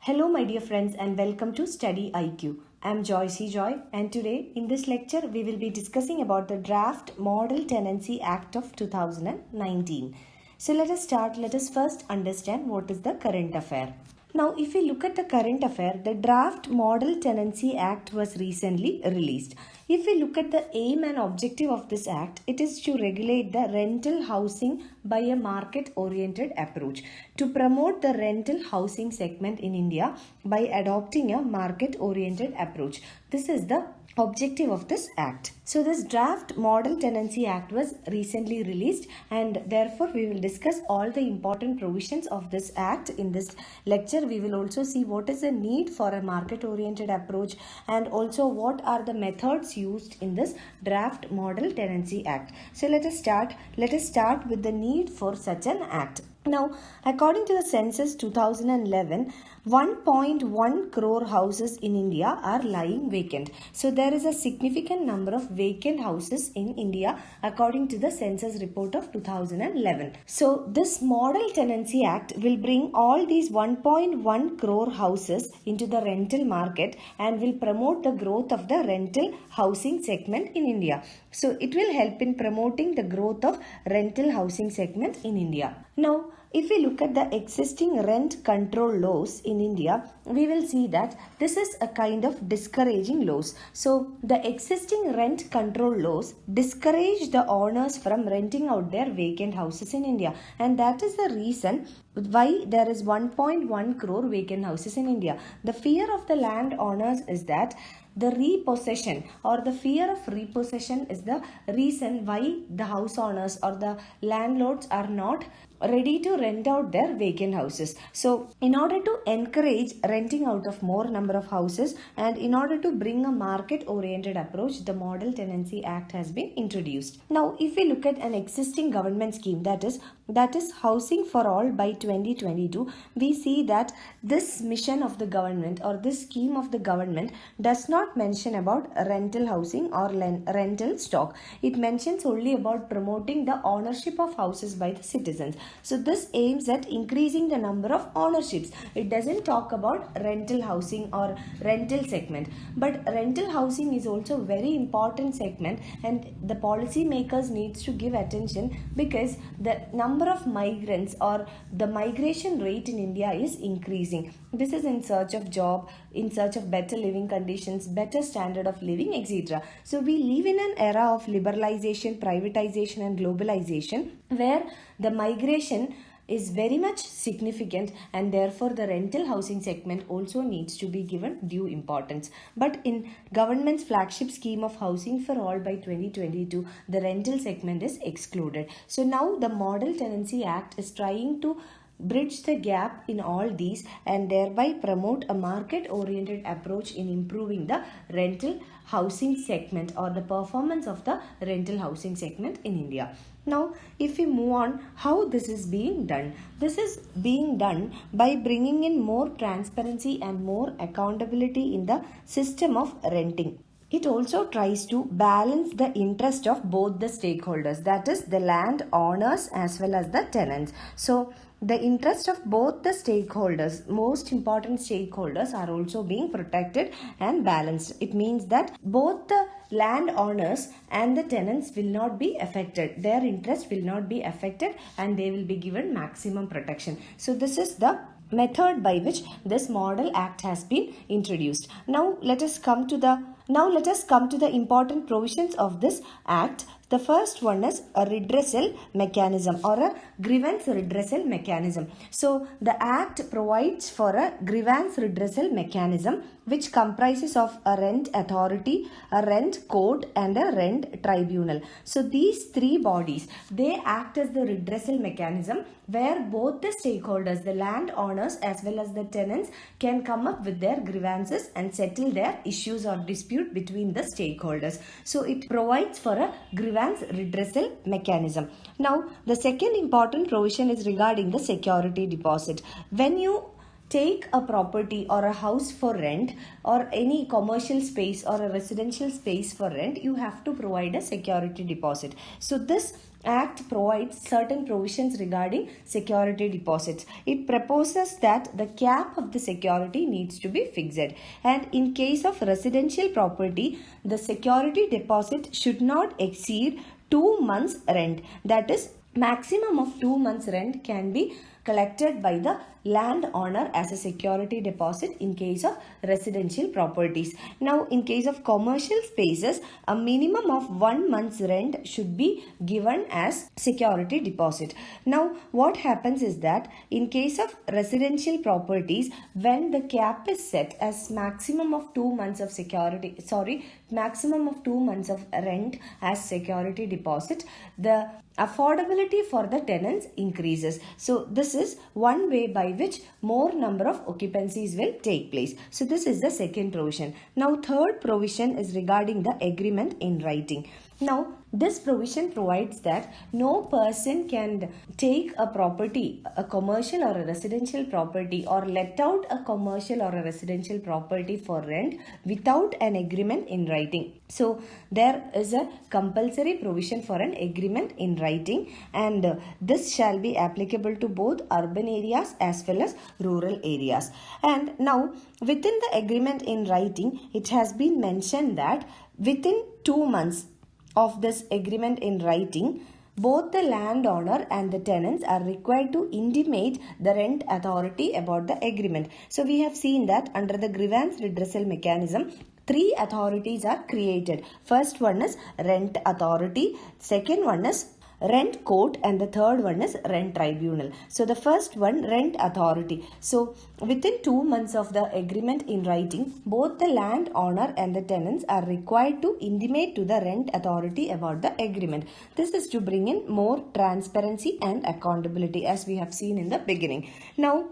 Hello my dear friends and welcome to StudyIQ. I am Joy and today in this lecture we will be discussing about the Draft Model Tenancy Act of 2019. So let us first understand what is the current affair. Now if we look at the current affair, the Draft Model Tenancy Act was recently released. If we look at the aim and objective of this act, it is to regulate the rental housing by a market-oriented approach, to promote the rental housing segment in India by adopting a market-oriented approach. This is the objective of this act. So this Draft Model Tenancy Act was recently released and therefore we will discuss all the important provisions of this act in this lecture. We will also see what is the need for a market oriented approach and also what are the methods used in this Draft Model Tenancy Act. So let us start with the need for such an act. Now, according to the census 2011, 1.1 crore houses in India are lying vacant. So there is a significant number of vacant houses in India according to the census report of 2011. So this Model Tenancy Act will bring all these 1.1 crore houses into the rental market and will promote the growth of the rental housing segment in India. So it will help in promoting the growth of rental housing segment in India. Now, if we look at the existing rent control laws in India, we will see that this is a kind of discouraging laws. So the existing rent control laws discourage the owners from renting out their vacant houses in India, and that is the reason why there is 1.1 crore vacant houses in India. The fear of the landowners is that the repossession or the fear of repossession is the reason why the house owners or the landlords are not ready to rent out their vacant houses. So in order to encourage renting out of more number of houses and in order to bring a market oriented approach, the Model Tenancy Act has been introduced. Now if we look at an existing government scheme, that is Housing for All by 2022, we see that this mission of the government or this scheme of the government does not mention about rental housing or rental stock. It mentions only about promoting the ownership of houses by the citizens. So this aims at increasing the number of ownerships. It doesn't talk about rental housing or rental segment. But rental housing is also a very important segment and the policy makers needs to give attention because the number of migrants or the migration rate in India is increasing. This is in search of job, in search of better living conditions, better standard of living, etc. So we live in an era of liberalization, privatization and globalization where the migration is very much significant and therefore the rental housing segment also needs to be given due importance. But in government's flagship scheme of Housing for All by 2022, the rental segment is excluded. So now the Model Tenancy Act is trying to bridge the gap in all these and thereby promote a market-oriented approach in improving the rental housing segment or the performance of the rental housing segment in India. Now, if we move on, how this is being done? This is being done by bringing in more transparency and more accountability in the system of renting. It also tries to balance the interest of both the stakeholders, that is the landowners as well as the tenants. So the interest of both the stakeholders, most important stakeholders, are also being protected and balanced. It means that both the landowners and the tenants will not be affected. Their interest will not be affected and they will be given maximum protection. So this is the method by which this Model Act has been introduced. Now let us come to the important provisions of this act. The first one is a redressal mechanism or a grievance redressal mechanism. So the act provides for a grievance redressal mechanism which comprises of a rent authority, a rent court and a rent tribunal. So these three bodies, they act as the redressal mechanism where both the stakeholders, the landowners as well as the tenants, can come up with their grievances and settle their issues or dispute between the stakeholders. So it provides for a grievance redressal mechanism. Now the second important provision is regarding the security deposit. When you take a property or a house for rent or any commercial space or a residential space for rent, you have to provide a security deposit. So this Act provides certain provisions regarding security deposits. It proposes that the cap of the security needs to be fixed, and in case of residential property, the security deposit should not exceed 2 months rent. That is, maximum of 2 months rent can be collected by the landowner as a security deposit in case of residential properties. Now, in case of commercial spaces, a minimum of 1 month's rent should be given as security deposit. Now, what happens is that in case of residential properties, when the cap is set as maximum of 2 months of maximum of 2 months of rent as security deposit, the affordability for the tenants increases. So this is one way by which more number of occupancies will take place. So this is the second provision. Now, third provision is regarding the agreement in writing. Now, this provision provides that no person can take a property, a commercial or a residential property, or let out a commercial or a residential property for rent without an agreement in writing. So, there is a compulsory provision for an agreement in writing, and this shall be applicable to both urban areas as well as rural areas. And now, within the agreement in writing, it has been mentioned that within 2 months of this agreement in writing, both the landowner and the tenants are required to intimate the rent authority about the agreement. So we have seen that under the grievance redressal mechanism, 3 authorities are created. First one is rent authority, second one is rent court, and the third one is rent tribunal. So the first one, rent authority. So within 2 months of the agreement in writing, both the landowner and the tenants are required to intimate to the rent authority about the agreement. This is to bring in more transparency and accountability, as we have seen in the beginning. Now,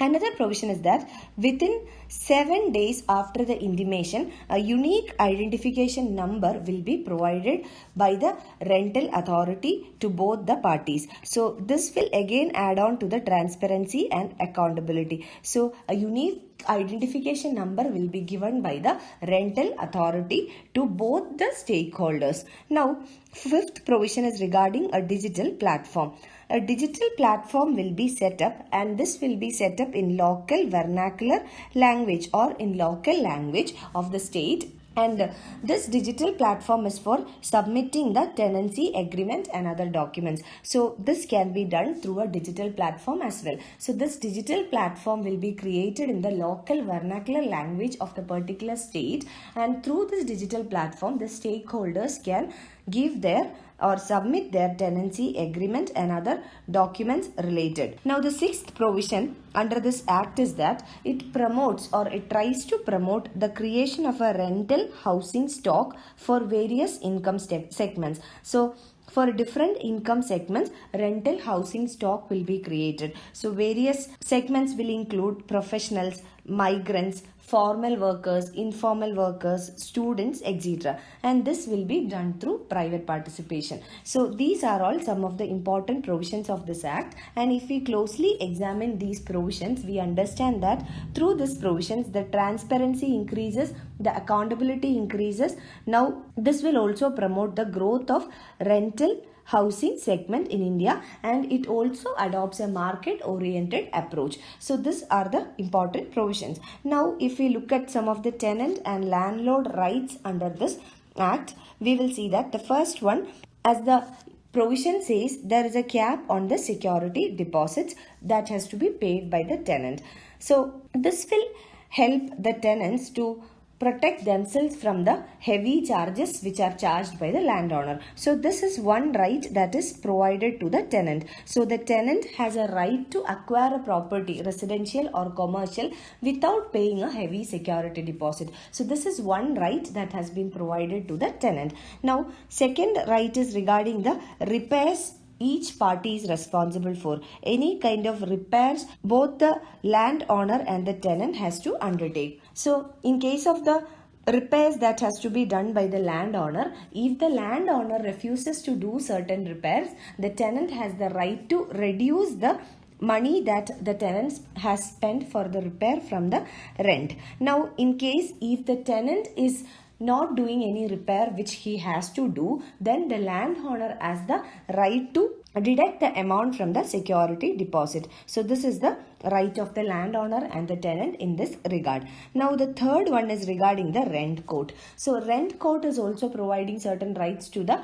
another provision is that within 7 days after the intimation, a unique identification number will be provided by the rental authority to both the parties. So this will again add on to the transparency and accountability. So a unique identification number will be given by the rental authority to both the stakeholders. Now, fifth provision is regarding a digital platform. A digital platform will be set up, and this will be set up in local vernacular language or in local language of the state. And this digital platform is for submitting the tenancy agreement and other documents. So this can be done through a digital platform as well. So this digital platform will be created in the local vernacular language of the particular state, and through this digital platform, the stakeholders can give their or submit their tenancy agreement and other documents related. Now, the sixth provision under this act is that it promotes or it tries to promote the creation of a rental housing stock for various income segments. So, for different income segments, rental housing stock will be created. So, various segments will include professionals, migrants, formal workers, informal workers, students, etc. And this will be done through private participation. So these are all some of the important provisions of this act, and if we closely examine these provisions, we understand that through these provisions the transparency increases, the accountability increases. Now this will also promote the growth of rental housing segment in India, and it also adopts a market oriented approach. So these are the important provisions. Now if we look at some of the tenant and landlord rights under this act, we will see that the first one, as the provision says, there is a cap on the security deposits that has to be paid by the tenant. So this will help the tenants to protect themselves from the heavy charges which are charged by the landowner. So this is one right that is provided to the tenant. So the tenant has a right to acquire a property, residential or commercial, without paying a heavy security deposit. So this is one right that has been provided to the tenant. Now, second right is regarding the repairs each party is responsible for. Any kind of repairs both the landowner and the tenant has to undertake. So in case of the repairs that has to be done by the landowner, if the landowner refuses to do certain repairs, the tenant has the right to reduce the money that the tenant has spent for the repair from the rent. Now in case if the tenant is not doing any repair which he has to do, then the landowner has the right to deduct the amount from the security deposit. So this is the right of the landowner and the tenant in this regard. Now the third one is regarding the rent court. So rent court is also providing certain rights to the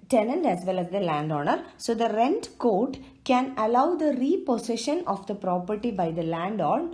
tenant as well as the landowner. So the rent court can allow the repossession of the property by the landlord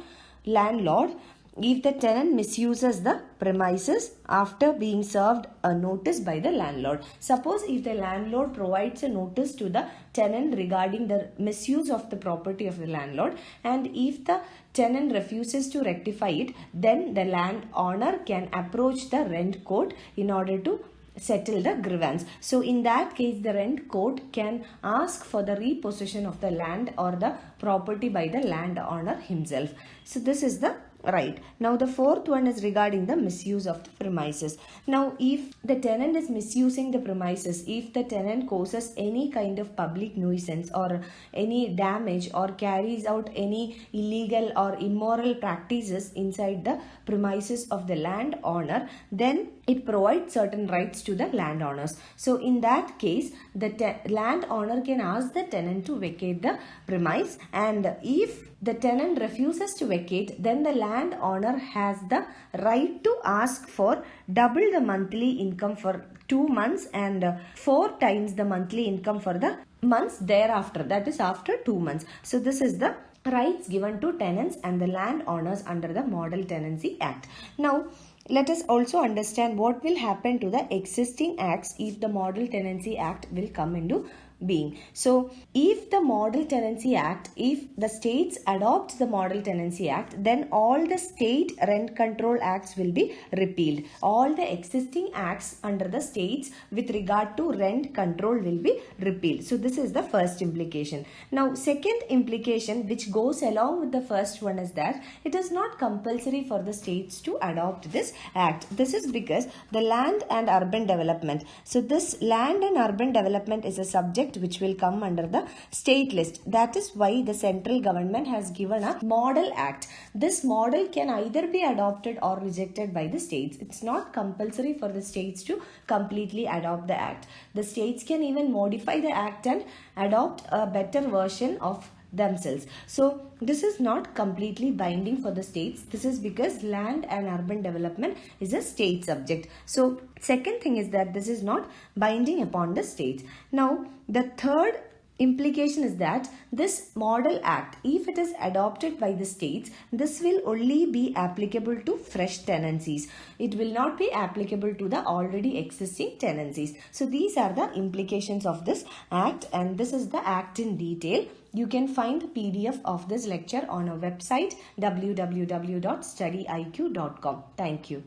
if the tenant misuses the premises after being served a notice by the landlord. Suppose if the landlord provides a notice to the tenant regarding the misuse of the property of the landlord, and if the tenant refuses to rectify it, then the landowner can approach the rent court in order to settle the grievance. So in that case, the rent court can ask for the repossession of the land or the property by the landowner himself. So this is the right. Now the fourth one is regarding the misuse of the premises. Now if the tenant is misusing the premises, if the tenant causes any kind of public nuisance or any damage or carries out any illegal or immoral practices inside the premises of the landowner, then it provides certain rights to the landowners. So in that case, the landowner can ask the tenant to vacate the premise, and if the tenant refuses to vacate, then the landowner has the right to ask for double the monthly income for 2 months and 4 times the monthly income for the months thereafter, that is after 2 months. So this is the rights given to tenants and the landowners under the Model Tenancy Act. Now let us also understand what will happen to the existing acts if the Model Tenancy Act will come into being. So if the Model Tenancy Act, if the states adopt the Model Tenancy Act, then all the state rent control acts will be repealed. All the existing acts under the states with regard to rent control will be repealed. So this is the first implication. Now second implication which goes along with the first one is that it is not compulsory for the states to adopt this act. This is because the land and urban development. So this land and urban development is a subject which will come under the state list. That is why the central government has given a model act. This model can either be adopted or rejected by the states. It's not compulsory for the states to completely adopt the act. The states can even modify the act and adopt a better version of themselves. So this is not completely binding for the states. This is because land and urban development is a state subject. So second thing is that this is not binding upon the states. Now the third implication is that this model act, if it is adopted by the states, this will only be applicable to fresh tenancies. It will not be applicable to the already existing tenancies. So these are the implications of this act, and this is the act in detail. You can find the PDF of this lecture on our website www.studyiq.com. Thank you.